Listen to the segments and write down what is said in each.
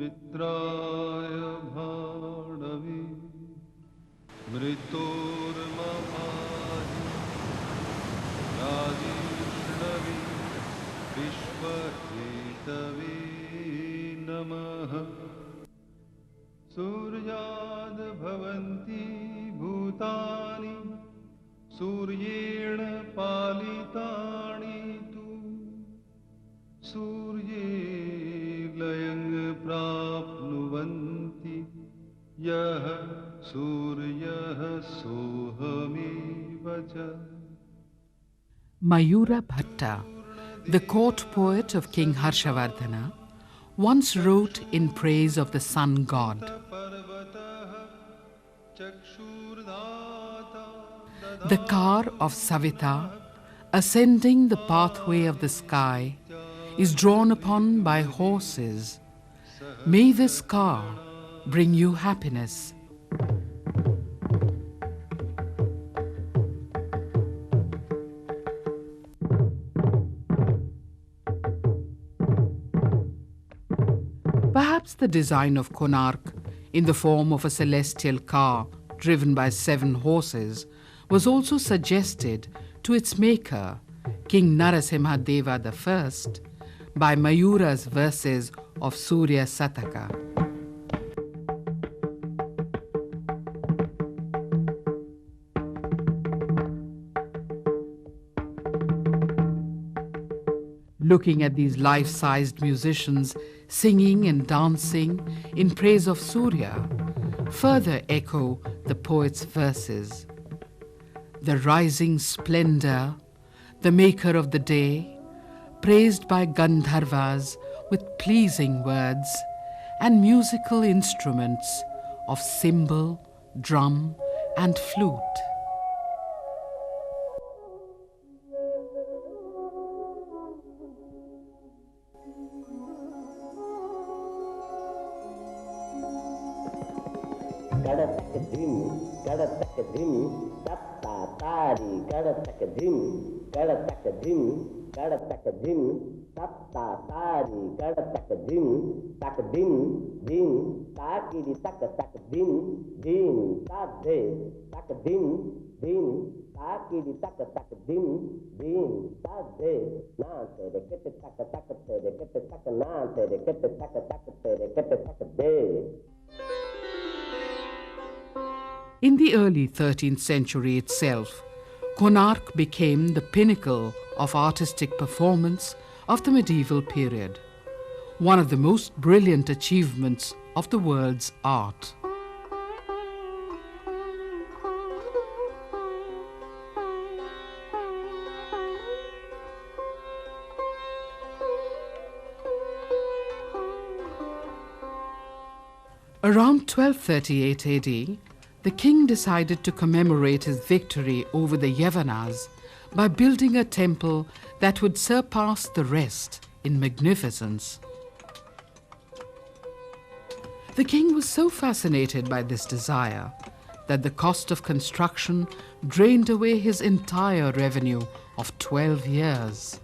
मित्राय भाणवे मृत्योर्महाहि राजिष्णवे विश्वहेतवे नमः सूर्याद् भवन्ति भूतानि सूर्येण पालितानि तु सूर्ये लयं प्राप्नुवन्ति यः सूर्यः सोऽहमेव च. Mayura Bhatta, the court poet of King Harshavardhana, once wrote in praise of the sun god. The car of Savita, ascending the pathway of the sky, is drawn upon by horses. May this car bring you happiness. Perhaps the design of Konark, in the form of a celestial car driven by 7 horses, was also suggested to its maker, King Narasimha Deva I, by Mayura's verses of Surya Sataka. Looking at these life-sized musicians singing and dancing in praise of Surya, further echo the poet's verses. The rising splendor, the maker of the day, praised by Gandharvas with pleasing words and musical instruments of cymbal, drum and flute. In the early 13th century itself, Konark became the pinnacle of artistic performance of the medieval period, one of the most brilliant achievements of the world's art. Around 1238 AD, the king decided to commemorate his victory over the Yavanas by building a temple that would surpass the rest in magnificence. The king was so fascinated by this desire that the cost of construction drained away his entire revenue of 12 years.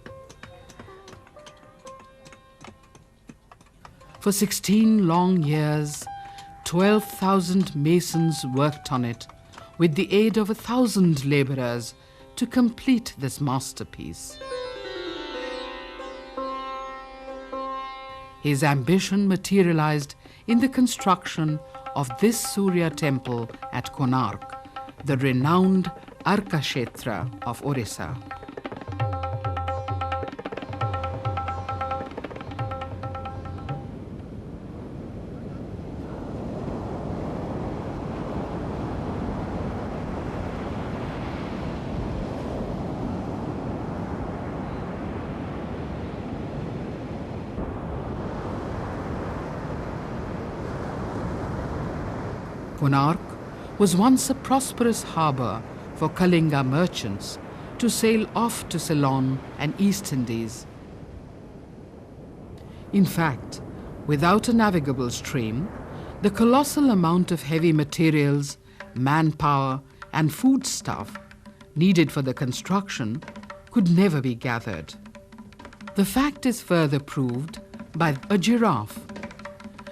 For 16 long years, 12,000 masons worked on it with the aid of 1,000 laborers to complete this masterpiece. His ambition materialized in the construction of this Surya temple at Konark, the renowned Arkakshetra of Orissa. Konark was once a prosperous harbour for Kalinga merchants to sail off to Ceylon and East Indies. In fact, without a navigable stream, the colossal amount of heavy materials, manpower and foodstuff needed for the construction could never be gathered. The fact is further proved by a giraffe,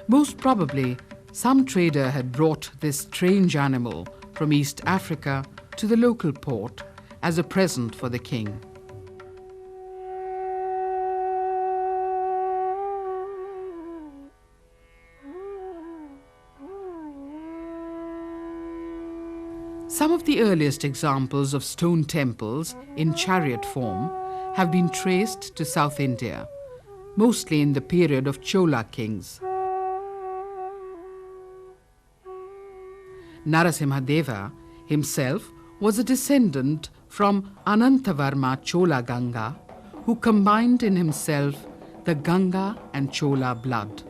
Most probably, some trader had brought this strange animal from East Africa to the local port as a present for the king. Some of the earliest examples of stone temples in chariot form have been traced to South India, mostly in the period of Chola kings. Narasimhadeva himself was a descendant from Anantavarma Chola Ganga, who combined in himself the Ganga and Chola blood.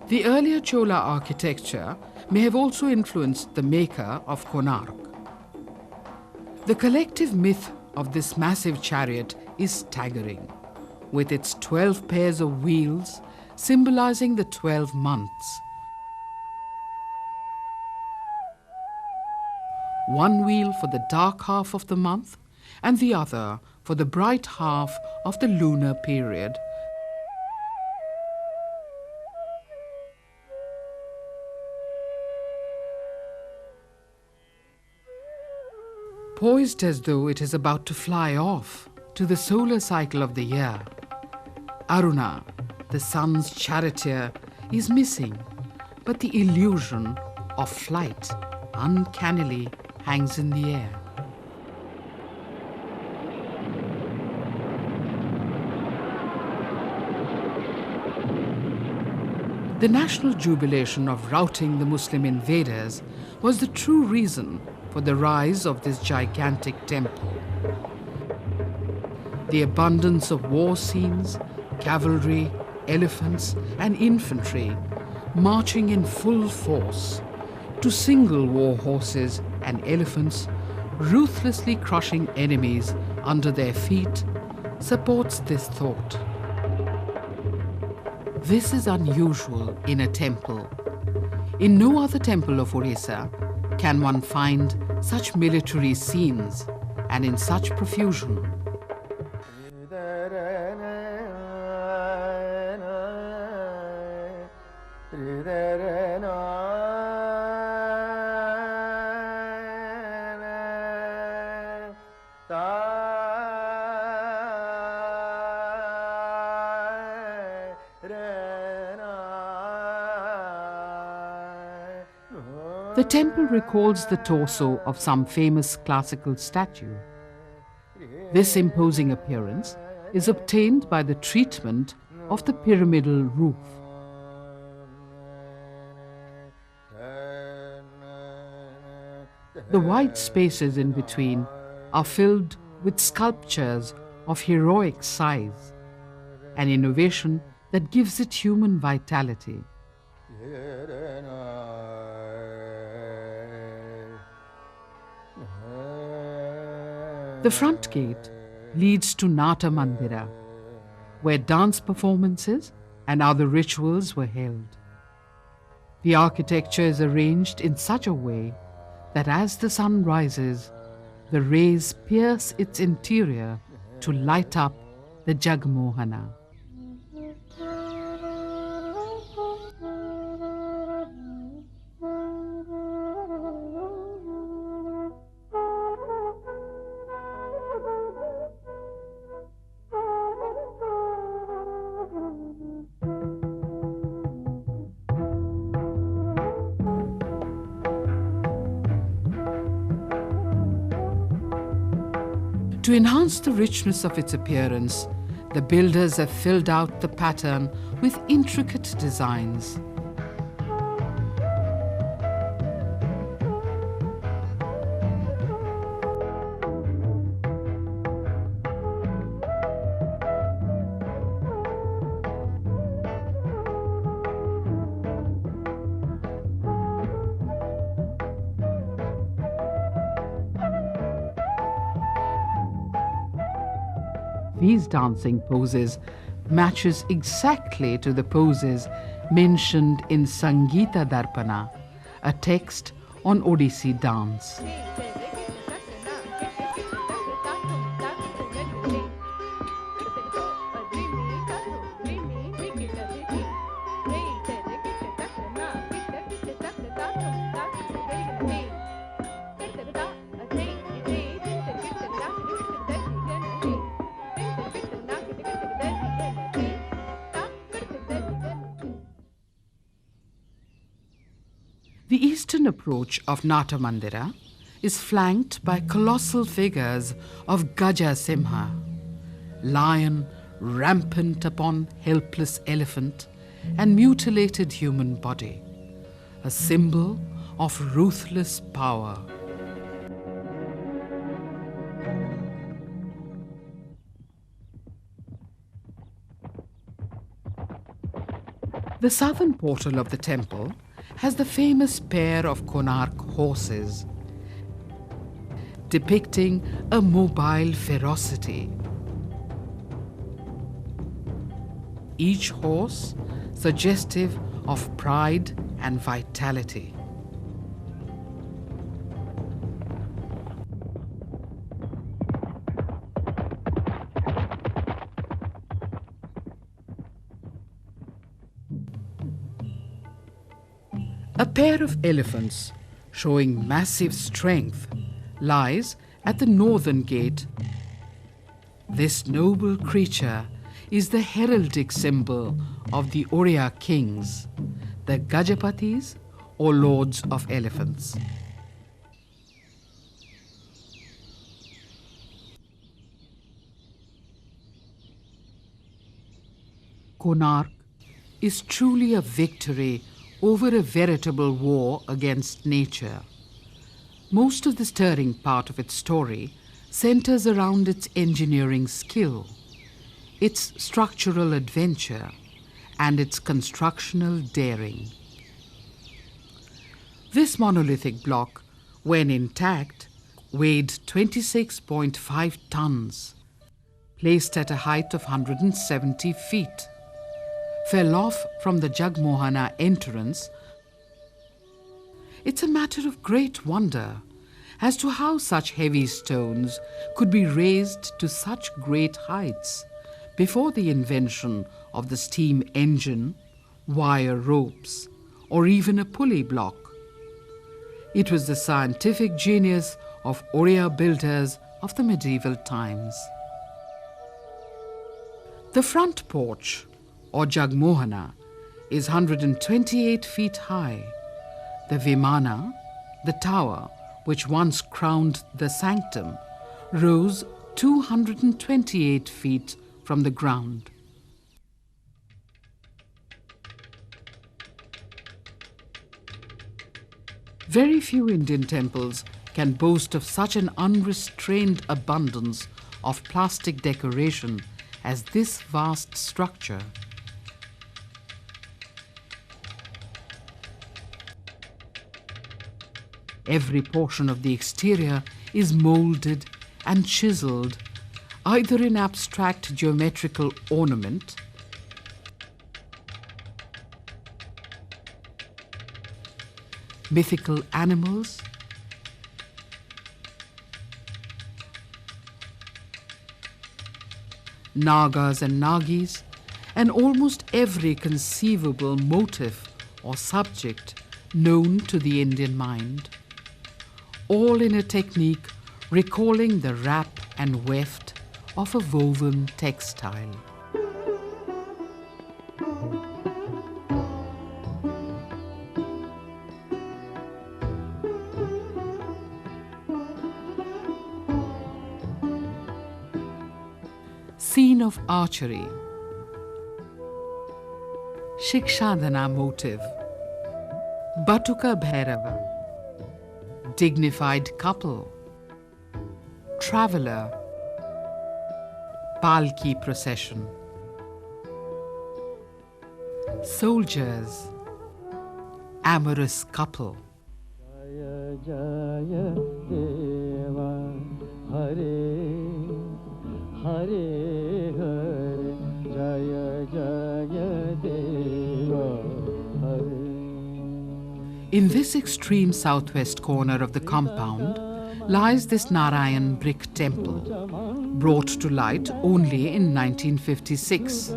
The earlier Chola architecture may have also influenced the maker of Konark. The collective myth of this massive chariot is staggering, with its 12 pairs of wheels symbolizing the 12 months. One wheel for the dark half of the month and the other for the bright half of the lunar period. Poised as though it is about to fly off to the solar cycle of the year, Aruna, the sun's charioteer, is missing, but the illusion of flight uncannily hangs in the air. The national jubilation of routing the Muslim invaders was the true reason for the rise of this gigantic temple. The abundance of war scenes, cavalry, elephants and infantry marching in full force, to single war horses and elephants ruthlessly crushing enemies under their feet, supports this thought. This is unusual in a temple. In no other temple of Orissa can one find such military scenes and in such profusion. The temple recalls the torso of some famous classical statue. This imposing appearance is obtained by the treatment of the pyramidal roof. The white spaces in between are filled with sculptures of heroic size, an innovation that gives it human vitality. The front gate leads to Nata Mandira, where dance performances and other rituals were held. The architecture is arranged in such a way that as the sun rises, the rays pierce its interior to light up the Jagmohana. To enhance the richness of its appearance, the builders have filled out the pattern with intricate designs. These dancing poses matches exactly to the poses mentioned in Sangeeta Darpana, a text on Odissi dance. The eastern approach of Nata Mandira is flanked by colossal figures of Gaja Simha, lion rampant upon helpless elephant and mutilated human body, a symbol of ruthless power. The southern portal of the temple has the famous pair of Konark horses, depicting a mobile ferocity. Each horse suggestive of pride and vitality. A pair of elephants showing massive strength lies at the northern gate. This noble creature is the heraldic symbol of the Oriya kings, the Gajapatis or lords of elephants. Konark is truly a victory over a veritable war against nature. Most of the stirring part of its story centers around its engineering skill, its structural adventure, and its constructional daring. This monolithic block, when intact, weighed 26.5 tons, placed at a height of 170 feet, fell off from the Jagmohana entrance. It's a matter of great wonder as to how such heavy stones could be raised to such great heights before the invention of the steam engine, wire ropes, or even a pulley block. It was the scientific genius of Oriya builders of the medieval times. The front porch, or Jagmohana, is 128 feet high. The Vimana, the tower which once crowned the sanctum, rose 228 feet from the ground. Very few Indian temples can boast of such an unrestrained abundance of plastic decoration as this vast structure. Every portion of the exterior is molded and chiseled, either in abstract geometrical ornament, mythical animals, Nagas and Nagis, and almost every conceivable motif or subject known to the Indian mind, all in a technique recalling the wrap and weft of a woven textile. Scene of archery. Shikshadana motive. Batuka Bhairava. Dignified couple. Traveller. Palki procession. Soldiers. Amorous couple. Jaya Jaya Deva Hare Hare Hare Jaya Jaya Deva Hare. In this extreme southwest corner of the compound lies this Narayan brick temple, brought to light only in 1956.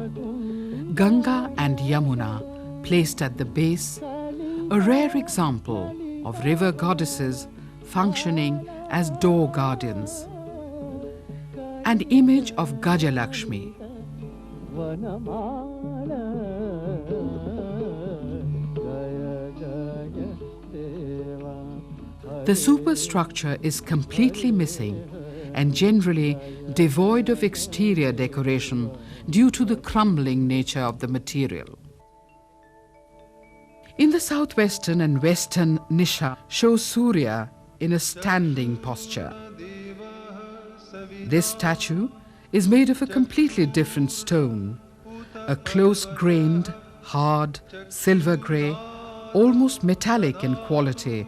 Ganga and Yamuna placed at the base, a rare example of river goddesses functioning as door guardians. An image of Gajalakshmi. The superstructure is completely missing and generally devoid of exterior decoration due to the crumbling nature of the material. In the southwestern and western Nisha shows Surya in a standing posture. This statue is made of a completely different stone, a close-grained, hard, silver grey, almost metallic in quality,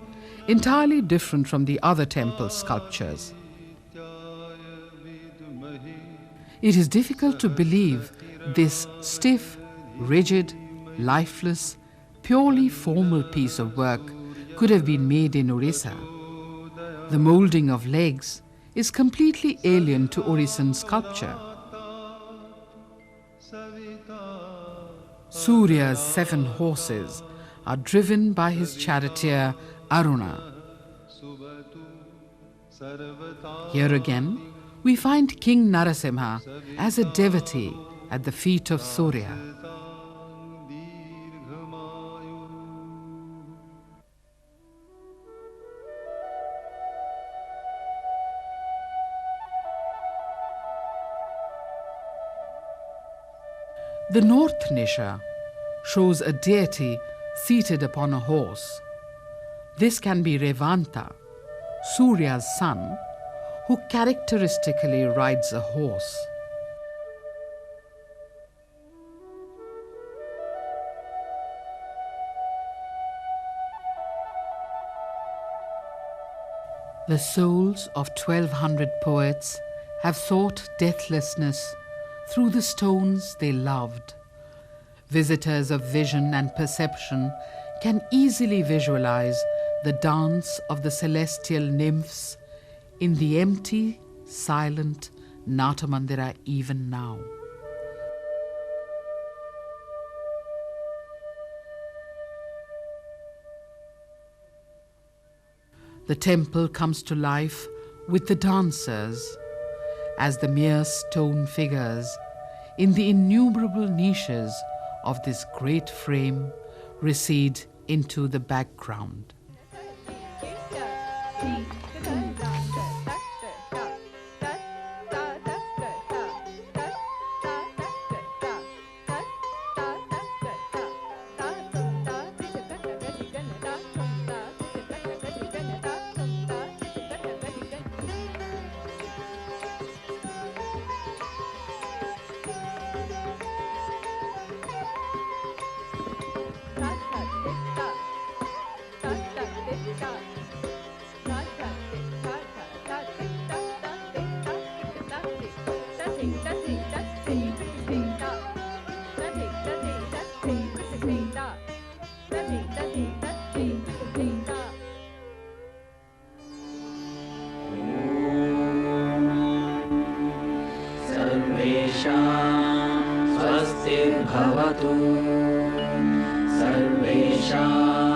entirely different from the other temple sculptures. It is difficult to believe this stiff, rigid, lifeless, purely formal piece of work could have been made in Orissa. The moulding of legs is completely alien to Orissan sculpture. Surya's 7 horses are driven by his charioteer Aruna. Here again, we find King Narasimha as a devotee at the feet of Surya. The North Nisha shows a deity seated upon a horse. This can be Revanta, Surya's son, who characteristically rides a horse. The souls of 1,200 poets have sought deathlessness through the stones they loved. Visitors of vision and perception can easily visualize the dance of the celestial nymphs in the empty, silent Natamandira even now. The temple comes to life with the dancers as the mere stone figures in the innumerable niches of this great frame recede into the background. सर्वेषां स्वस्तिर्भवतु सर्वेषां